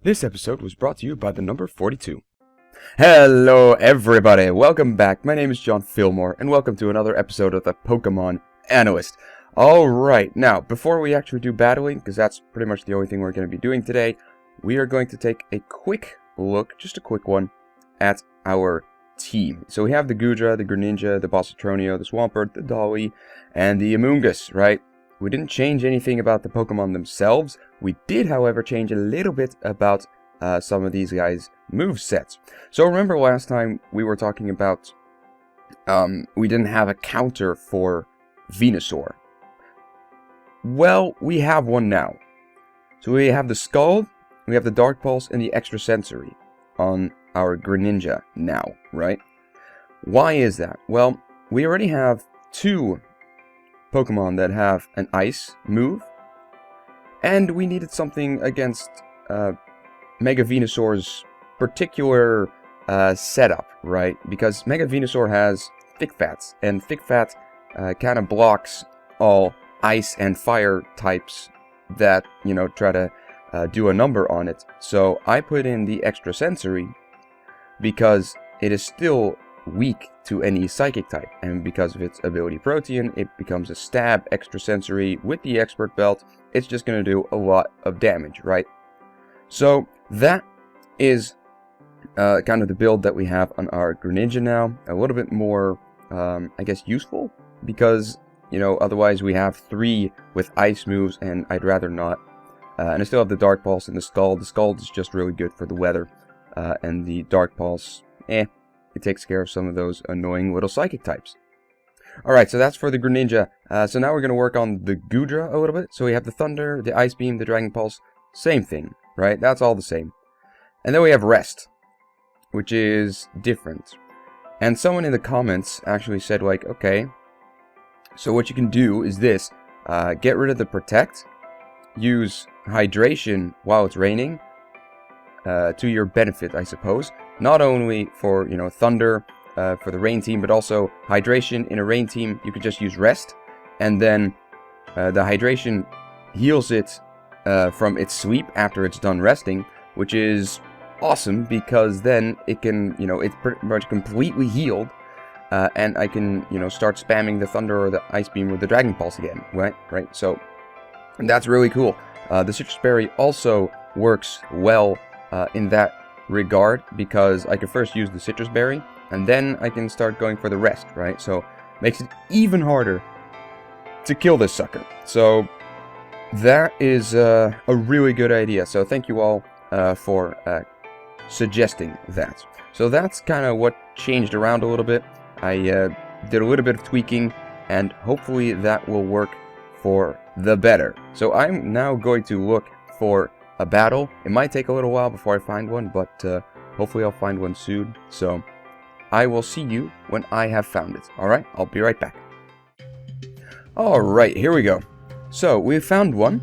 This episode was brought to you by the number 42. Hello everybody, welcome back. My name is John Fillmore, and welcome to another episode of the Pokemon Analyst. Alright, now, before we actually do battling, because that's pretty much the only thing we're going to be doing today, we are going to take a quick look, just a quick one, at our team. So we have the Goodra, the Greninja, the Bossatronio, the Swampert, the Dolly, and the Amoonguss, right? We didn't change anything about the Pokemon themselves. We did, however, change a little bit about some of these guys' movesets. So remember last time we were talking about we didn't have a counter for Venusaur. Well, we have one now. So we have the Scald, we have the Dark Pulse, and the Extrasensory on our Greninja now, right? Why is that? Well, we already have two Pokemon that have an Ice move, and we needed something against Mega Venusaur's particular setup, right? Because Mega Venusaur has Thick Fats, and Thick Fat kind of blocks all Ice and Fire types that, you know, try to do a number on it. So I put in the Extrasensory because it is still weak to any Psychic type, and because of its ability Protean, it becomes a stab Extrasensory with the Expert Belt. It's just going to do a lot of damage, right? So that is kind of the build that we have on our Greninja now. A little bit more, I guess, useful, because, you know, otherwise we have three with Ice moves, and I'd rather not. And I still have the Dark Pulse and the Scald. The Scald is just really good for the weather, and the Dark Pulse, it takes care of some of those annoying little Psychic types. Alright, so that's for the Greninja. So now we're going to work on the Goodra a little bit. So we have the Thunder, the Ice Beam, the Dragon Pulse. Same thing, right? That's all the same. And then we have Rest, which is different. And someone in the comments actually said, like, okay, so what you can do is this. Get rid of the Protect. Use Hydration while it's raining. To your benefit, I suppose. Not only for, you know, Thunder, for the Rain team, but also Hydration. In a Rain team, you could just use Rest, and then the Hydration heals it from its sweep after it's done resting, which is awesome, because then it can, you know, it's pretty much completely healed, and I can, you know, start spamming the Thunder or the Ice Beam with the Dragon Pulse again, right? So that's really cool. The Citrus Berry also works well in that regard, because I can first use the Citrus Berry, and then I can start going for the Rest, right? So makes it even harder to kill this sucker. So that is a really good idea. So thank you all for suggesting that. So that's kind of what changed around a little bit. I did a little bit of tweaking, and hopefully that will work for the better. So I'm now going to look for a battle. It might take a little while before I find one, but hopefully I'll find one soon. So I will see you when I have found it. Alright, I'll be right back. Alright, here we go. So we found one,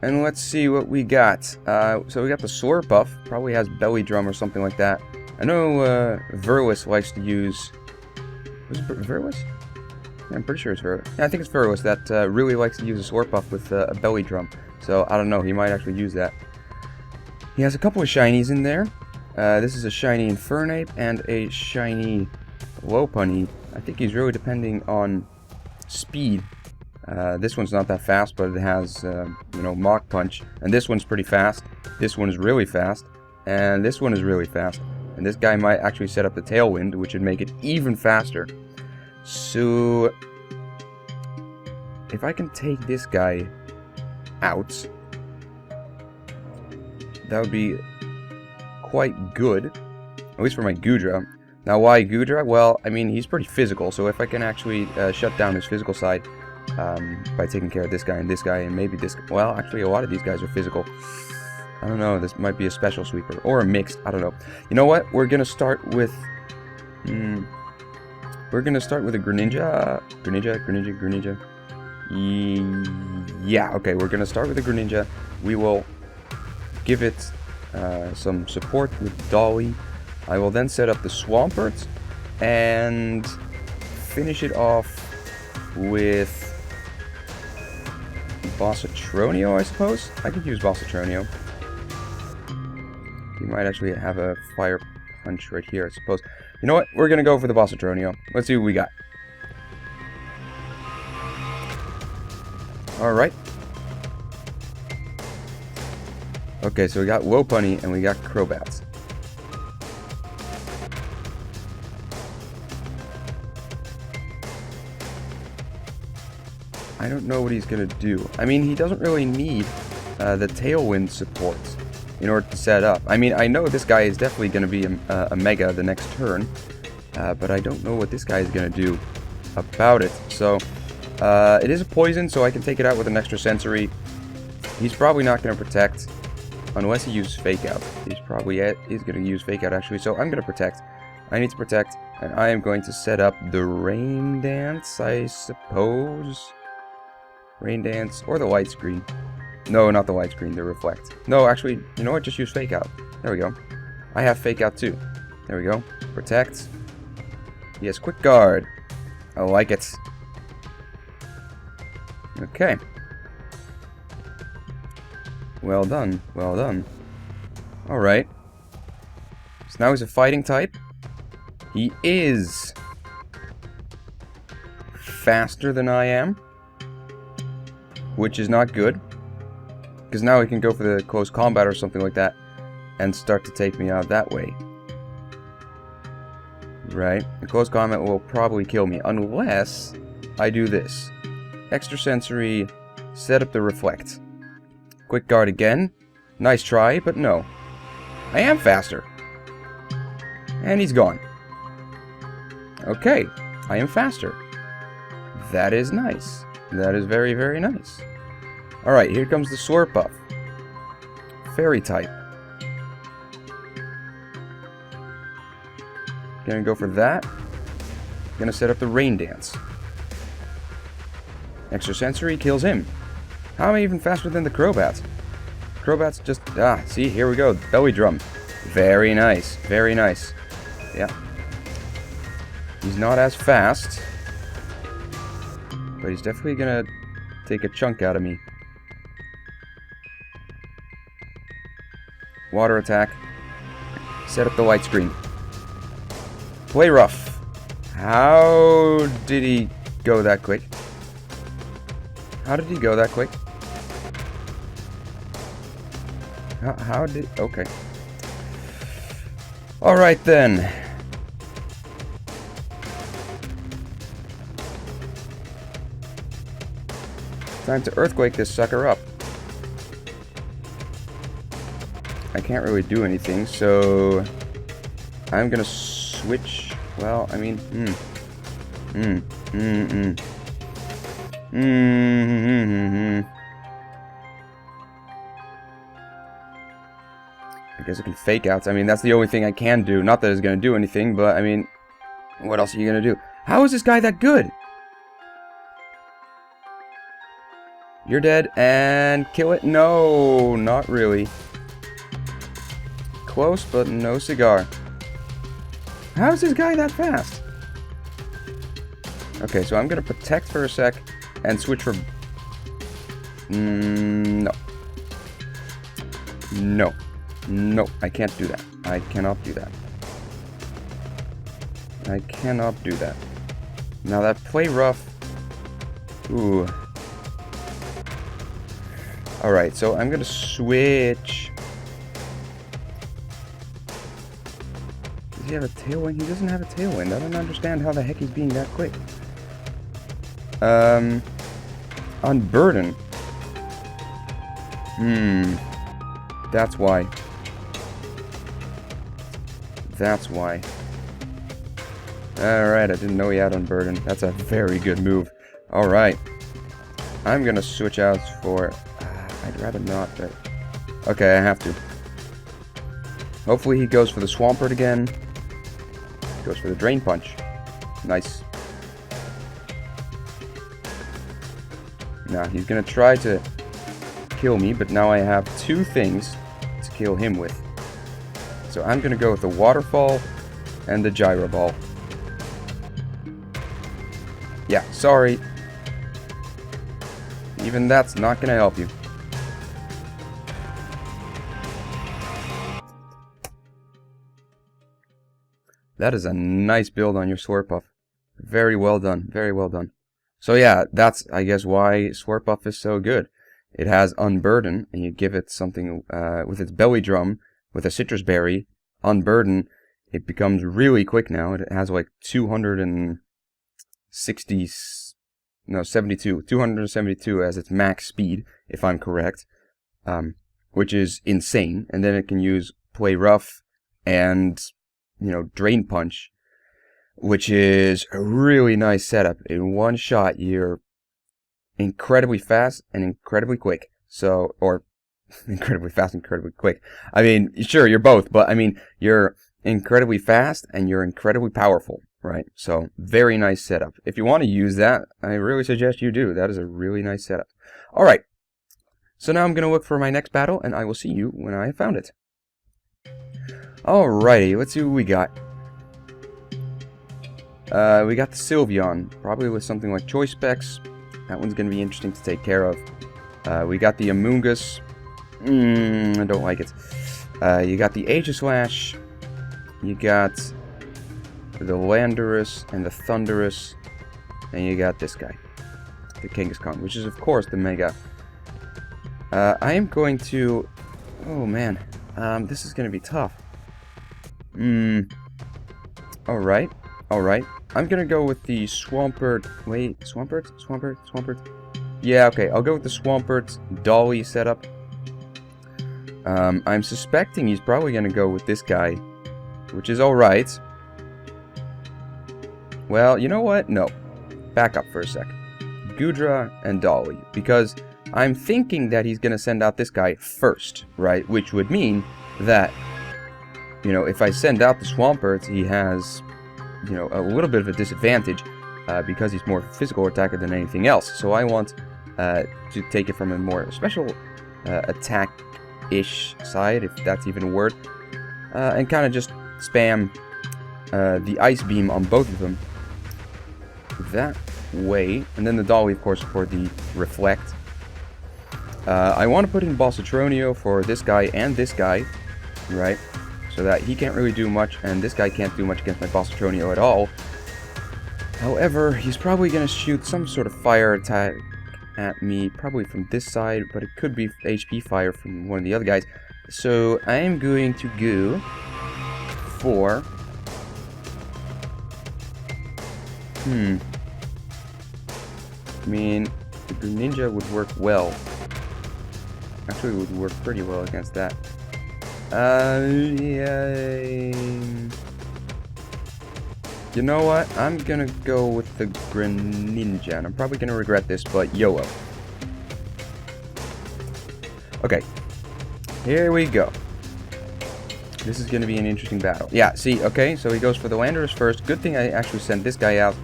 and let's see what we got. So we got the Slurpuff, probably has Belly Drum or something like that. I know Verwis likes to use... Was it Verwis? Yeah, I'm pretty sure it's Verwis. Yeah, I think it's Verwis that really likes to use a Slurpuff with a Belly Drum. So, I don't know, he might actually use that. He has a couple of shinies in there. This is a shiny Infernape and a shiny Lopunny. I think he's really depending on speed. This one's not that fast, but it has, you know, Mach Punch. And this one's pretty fast. This one is really fast. And this one is really fast. And this guy might actually set up the Tailwind, which would make it even faster. So, if I can take this guy out, that would be quite good, at least for my Goodra. Now, why Goodra? Well, I mean, he's pretty physical, so if I can actually shut down his physical side by taking care of this guy and maybe this... Well, actually, a lot of these guys are physical. I don't know, this might be a special sweeper, or a mixed, I don't know. You know what? We're gonna start with... we're gonna start with a Greninja. Greninja. Yeah, okay, we're gonna start with the Greninja. We will give it some support with Dolly. I will then set up the Swampert and finish it off with Bossatronio, I suppose. I could use Bossatronio. He might actually have a fire punch right here, I suppose. You know what? We're gonna go for the Boss Atronio. Let's see what we got. Alright. Okay, so we got Wopunny and we got Crobats. I don't know what he's gonna do. I mean, he doesn't really need the Tailwind support in order to set up. I mean, I know this guy is definitely gonna be a Mega the next turn, but I don't know what this guy is gonna do about it. So, it is a poison, so I can take it out with an extra sensory. He's probably not gonna protect, unless he uses Fake Out. He's gonna use Fake Out actually, so I'm gonna protect. I need to protect, and I am going to set up the Rain Dance, I suppose. Rain Dance, or the Light Screen. No, not the Light Screen, the Reflect. No, actually, you know what? Just use Fake Out. There we go. I have Fake Out too. There we go. Protect. Yes, Quick Guard. I like it. Okay. Well done. Well done. Alright. So now he's a fighting type. He is faster than I am, which is not good, because now he can go for the close combat or something like that and start to take me out that way. Right? The close combat will probably kill me unless I do this. Extra sensory, set up the Reflect. Quick Guard again. Nice try, but no. I am faster. And he's gone. Okay, I am faster. That is nice. That is very, very nice. Alright, here comes the Slurpuff. Fairy type. Gonna go for that. Gonna set up the Rain Dance. Extra sensory kills him. How am I even faster than the Crobats? Crobats just... see, here we go. Belly Drum. Very nice. Very nice. Yeah. He's not as fast, but he's definitely gonna take a chunk out of me. Water attack. Set up the Light Screen. Play rough. How did he go that quick? How did he go that quick? How did... Okay. Alright then. Time to Earthquake this sucker up. I can't really do anything, so I'm gonna switch. Well, I mean, I guess I can Fake Out. I mean, that's the only thing I can do. Not that it's gonna do anything, but I mean, what else are you gonna do? How is this guy that good? You're dead, and kill it? No, not really. Close, but no cigar. How is this guy that fast? Okay, so I'm gonna protect for a sec, and switch for... no. No. No, I can't do that. I cannot do that. I cannot do that. Now that Play Rough... Ooh... Alright, so I'm gonna switch. Does he have a Tailwind? He doesn't have a Tailwind. I don't understand how the heck he's being that quick. Unburden. That's why. That's why. Alright, I didn't know he had Unburden. That's a very good move. Alright. I'm gonna switch out for... I'd rather not, but... Okay, I have to. Hopefully he goes for the Swampert again. Goes for the Drain Punch. Nice. Now, he's gonna try to kill me, but now I have two things to kill him with. So I'm gonna go with the Waterfall and the Gyro Ball. Yeah, sorry. Even that's not gonna help you. That is a nice build on your Sword Puff. Very well done. Very well done. So yeah, that's, I guess, why Sword Puff is so good. It has Unburden, and you give it something with its belly drum, with a citrus berry, Unburden. It becomes really quick now. It has like 272 as its max speed, if I'm correct, which is insane. And then it can use Play Rough and, Drain Punch, which is a really nice setup. In one shot, you're incredibly fast and incredibly quick. So, or incredibly fast and incredibly quick. I mean, sure, you're both, but I mean, you're incredibly fast and you're incredibly powerful, right? So, very nice setup. If you want to use that, I really suggest you do. That is a really nice setup. All right. So now I'm going to look for my next battle, and I will see you when I have found it. Alrighty, let's see what we got. We got the Sylveon, probably with something like Choice Specs. That one's going to be interesting to take care of. We got the Amoonguss. I don't like it. You got the Aegislash. You got the Landorus and the Thundurus. And you got this guy, the Kangaskhan, which is, of course, the Mega. I am going to... Oh, man. This is going to be tough. Alright. Alright. I'm going to go with the Swampert... Wait, Swampert? Yeah, okay. I'll go with the Swampert Dolly setup. I'm suspecting he's probably going to go with this guy, which is alright. Well, you know what? No. Back up for a sec. Goodra and Dolly, because I'm thinking that he's going to send out this guy first, right? Which would mean that, if I send out the Swampert, he has, a little bit of a disadvantage because he's more physical attacker than anything else. So I want to take it from a more special attack-ish side, if that's even a word, and kind of just spam the Ice Beam on both of them that way. And then the Dolly, of course, for the Reflect. I want to put in Bossatronio for this guy and this guy, right? So that he can't really do much, and this guy can't do much against my Bossatronio at all. However, he's probably going to shoot some sort of fire attack at me, probably from this side, but it could be HP fire from one of the other guys. So I am going to go for... I mean, the Greninja would work well. Actually, it would work pretty well against that. Yeah. You know what? I'm gonna go with the Greninja, and I'm probably gonna regret this, but YOLO. Okay. Here we go. This is gonna be an interesting battle. Yeah, see, okay, so he goes for the Landorus first. Good thing I actually sent this guy out.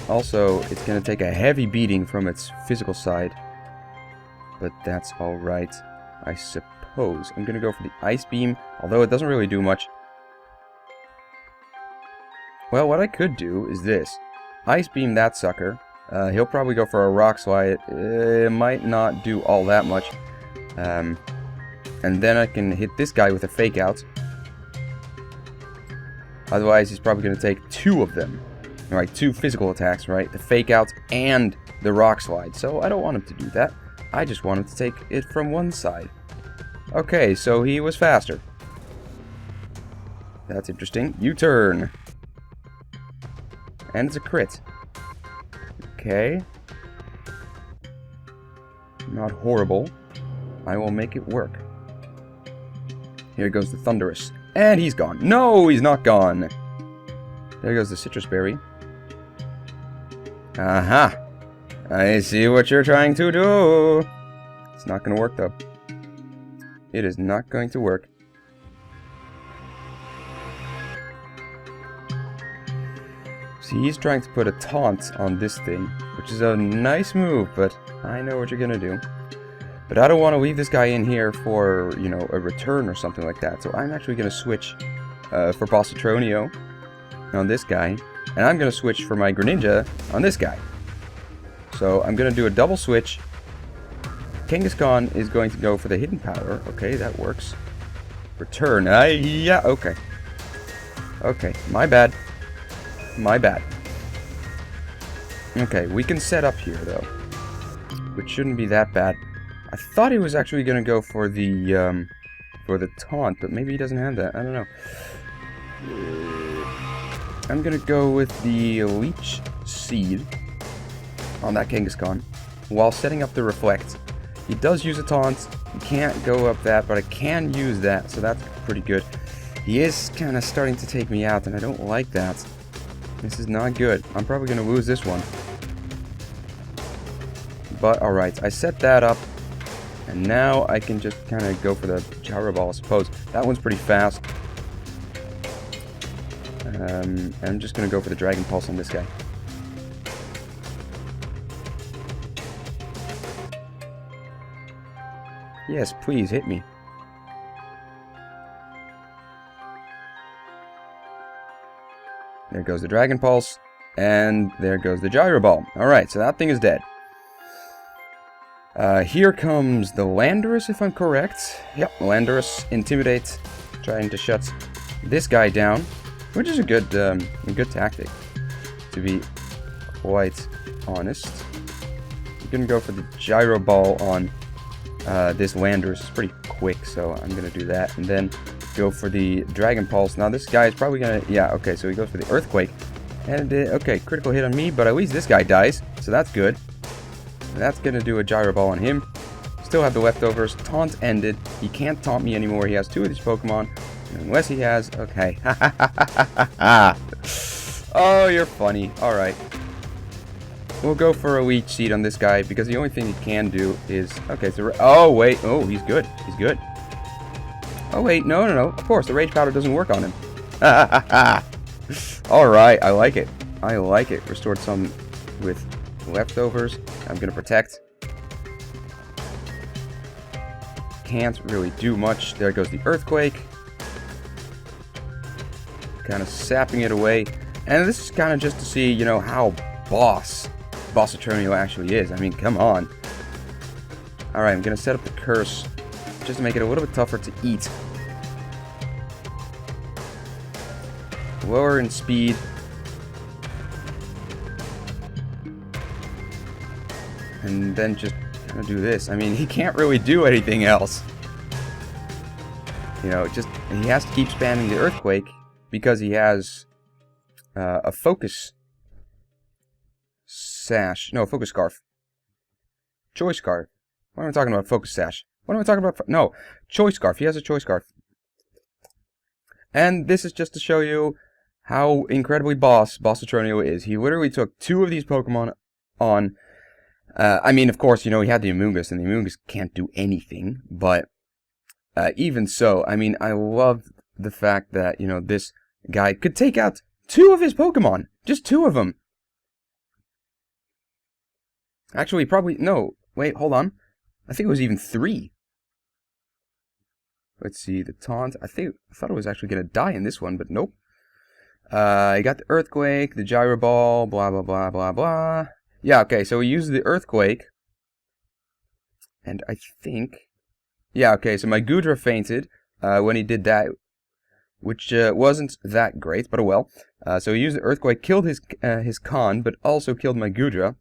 Also, it's gonna take a heavy beating from its physical side. But that's alright, I suppose. I'm gonna go for the Ice Beam, although it doesn't really do much. Well, what I could do is this. Ice Beam that sucker. He'll probably go for a Rock Slide. It might not do all that much. And then I can hit this guy with a Fake Out. Otherwise, he's probably gonna take two of them. Alright, two physical attacks, right? The Fake Out and the Rock Slide. So I don't want him to do that. I just want him to take it from one side. Okay, so he was faster. That's interesting. U-turn. And it's a crit. Okay. Not horrible. I will make it work. Here goes the Thundurus. And he's gone. No, he's not gone. There goes the Citrus Berry. Aha! I see what you're trying to do. It's not going to work, though. It is not going to work. See, he's trying to put a taunt on this thing, which is a nice move, but I know what you're going to do. But I don't want to leave this guy in here for, a return or something like that. So I'm actually going to switch for Bossatronio on this guy. And I'm going to switch for my Greninja on this guy. So I'm going to do a double switch. Kangaskhan is going to go for the Hidden Power. Okay, that works. Return. Yeah, okay. Okay, my bad. My bad. Okay, we can set up here, though. Which shouldn't be that bad. I thought he was actually going to go for the taunt, but maybe he doesn't have that. I don't know. I'm going to go with the Leech Seed on that Kangaskhan while setting up the Reflect. He does use a taunt. You can't go up that, but I can use that, so that's pretty good. He is kind of starting to take me out, and I don't like that. This is not good. I'm probably going to lose this one. But, alright, I set that up, and now I can just kind of go for the Gyro Ball, I suppose. That one's pretty fast. I'm just going to go for the Dragon Pulse on this guy. Yes, please, hit me. There goes the Dragon Pulse, and there goes the Gyro Ball. Alright, so that thing is dead. Here comes the Landorus, if I'm correct. Yep, Landorus, Intimidate, trying to shut this guy down, which is a good tactic, to be quite honest. I'm gonna go for the Gyro Ball on this Landorus. It's pretty quick, so I'm gonna do that, and then go for the Dragon Pulse. Now this guy is probably gonna, yeah, okay, so he goes for the Earthquake, and okay, critical hit on me, but at least this guy dies, so that's good. And that's gonna do a Gyro Ball on him. Still have the leftovers. Taunt ended. He can't taunt me anymore. He has 2 of these Pokemon, unless he has, okay. Oh, you're funny. All right. We'll go for a Leech Seed on this guy, because the only thing he can do is... Okay, so... Oh, wait. Oh, he's good. He's good. Oh, wait. No, no, no. Of course, the Rage Powder doesn't work on him. Alright, I like it. I like it. Restored some with leftovers. I'm going to protect. Can't really do much. There goes the Earthquake. Kind of sapping it away. And this is kind of just to see, you know, how boss Atronio actually is. I mean, come on. Alright, I'm going to set up the Curse just to make it a little bit tougher to eat. Lower in speed. And then just kind of do this. I mean, he can't really do anything else. You know, just he has to keep spamming the Earthquake because he has a Focus Sash. No, Focus Scarf. Choice Scarf. What am I talking about? Focus Sash. What am I talking about? No, Choice Scarf. He has a Choice Scarf. And this is just to show you how incredibly boss Atronio is. He literally took 2 of these Pokemon on. I mean, of course, you know, he had the Amoonguss, and the Amoonguss can't do anything. But even so, I mean, I love the fact that, you know, this guy could take out 2 of his Pokemon. Just 2 of them. Actually, probably... No, wait, hold on. I think it was even 3. Let's see, the Taunt. I thought it was actually going to die in this one, but nope. I got the Earthquake, the Gyro Ball, blah, blah, blah, blah, blah. Yeah, okay, so he used the Earthquake. And I think... Yeah, okay, so my Goodra fainted when he did that, which wasn't that great, but oh well. So he used the Earthquake, killed his Con, but also killed my Goodra.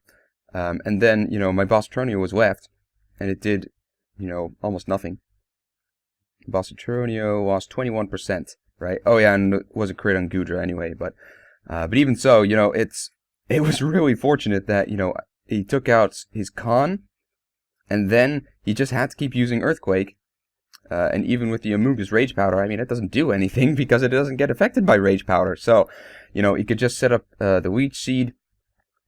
And then, you know, my Boss Atronio was left, and it did, you know, almost nothing. Boss Atronio lost 21%, right? Oh yeah, and it was a crit on Goodra anyway, but even so, you know, it was really fortunate that, you know, he took out his Con, and then he just had to keep using Earthquake, and even with the Amoonguss Rage Powder, I mean, it doesn't do anything because it doesn't get affected by Rage Powder, so, you know, he could just set up the Leech Seed,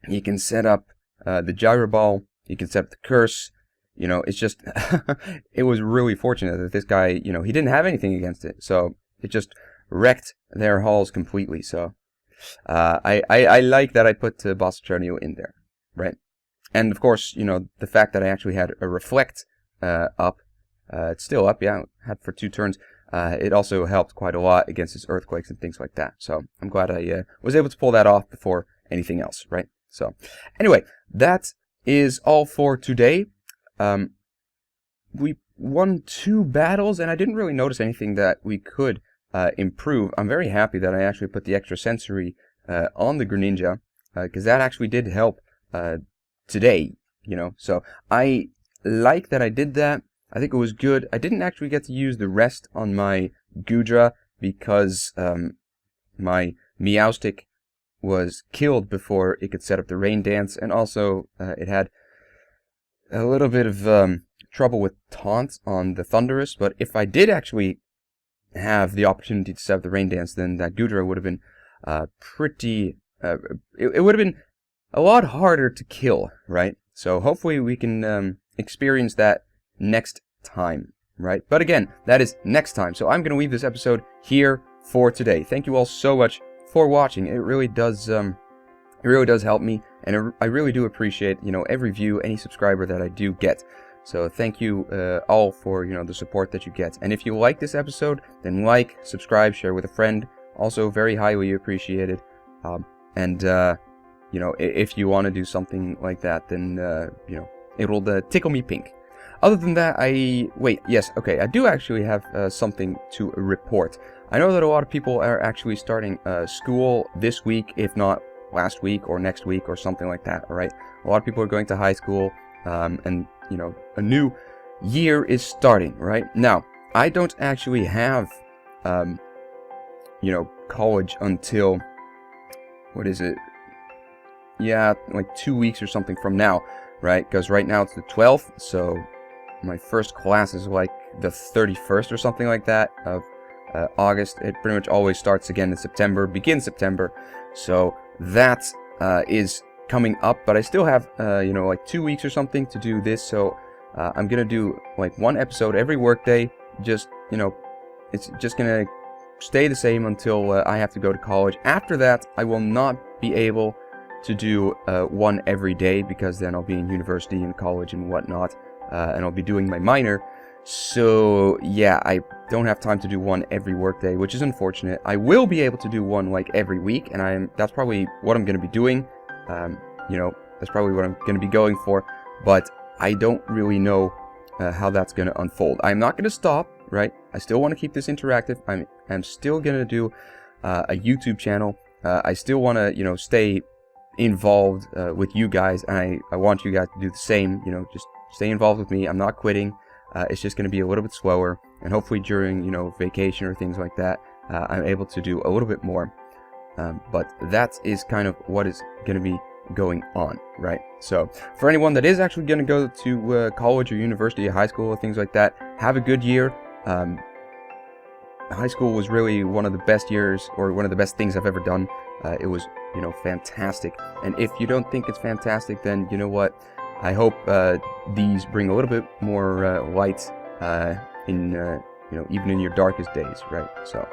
he can set up the Gyro Ball, he can set up the Curse. You know, it's just, it was really fortunate that this guy, you know, he didn't have anything against it. So, it just wrecked their halls completely. So, I like that I put Boss Atronio in there, right? And, of course, you know, the fact that I actually had a Reflect up, it's still up, yeah, had for 2 turns. It also helped quite a lot against his Earthquakes and things like that. So, I'm glad I was able to pull that off before anything else, right? So, anyway, that is all for today. We won 2 battles, and I didn't really notice anything that we could improve. I'm very happy that I actually put the extrasensory on the Greninja, because that actually did help today, you know. So I like that I did that. I think it was good. I didn't actually get to use the rest on my Gudra because my Meowstic was killed before it could set up the Rain Dance, and also it had a little bit of trouble with taunt on the Thundurus. But if I did actually have the opportunity to set up the Rain Dance, then that Gudra would have been pretty... it would have been a lot harder to kill, right? So hopefully we can experience that next time, right? But again, that is next time. So I'm going to leave this episode here for today. Thank you all so much for watching. It really does help me, and I really do appreciate, you know, every view, any subscriber that I do get. So thank you all for, you know, the support that you get. And if you like this episode, then like, subscribe, share with a friend. Also very highly appreciated. You know, if you want to do something like that, then you know, it'll tickle me pink. Other than that, I do actually have something to report. I know that a lot of people are actually starting school this week, if not last week or next week or something like that, right? A lot of people are going to high school, and, you know, a new year is starting, right? Now, I don't actually have, you know, college until, what is it? Yeah, like 2 weeks or something from now, right? Because right now it's the 12th, so my first class is like the 31st or something like that of August. It pretty much always starts again in September, begins September. So that is coming up, but I still have, you know, like 2 weeks or something to do this. So I'm going to do like one episode every workday. Just, you know, it's just going to stay the same until I have to go to college. After that, I will not be able to do one every day, because then I'll be in university and college and whatnot, and I'll be doing my minor. So yeah, I don't have time to do one every workday, which is unfortunate. I will be able to do one like every week, and that's probably what I'm going to be doing. You know, that's probably what I'm going to be going for, but I don't really know how that's going to unfold. I'm not going to stop, right? I still want to keep this interactive. I'm still going to do a YouTube channel. I still want to, you know, stay involved with you guys, and I want you guys to do the same. You know, just stay involved with me. I'm not quitting. It's just going to be a little bit slower, and hopefully during, you know, vacation or things like that, I'm able to do a little bit more. But that is kind of what is going to be going on, right? So for anyone that is actually going to go to college or university or high school or things like that, have a good year. High school was really one of the best years, or one of the best things I've ever done. It was, you know, fantastic. And if you don't think it's fantastic, then you know what? I hope these bring a little bit more light in, you know, even in your darkest days, right? So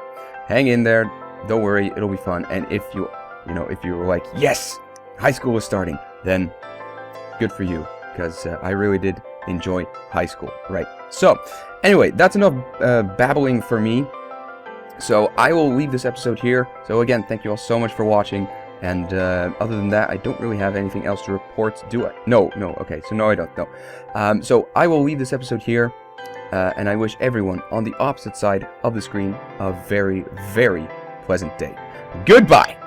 hang in there. Don't worry, it'll be fun. And if you know, if you're like, yes, high school is starting, then good for you, because I really did enjoy high school, right? So anyway, that's enough babbling for me. So I will leave this episode here. So again, thank you all so much for watching. And other than that, I don't really have anything else to report, do I? No, okay, so no, I don't, no. So I will leave this episode here, and I wish everyone on the opposite side of the screen a very, very pleasant day. Goodbye!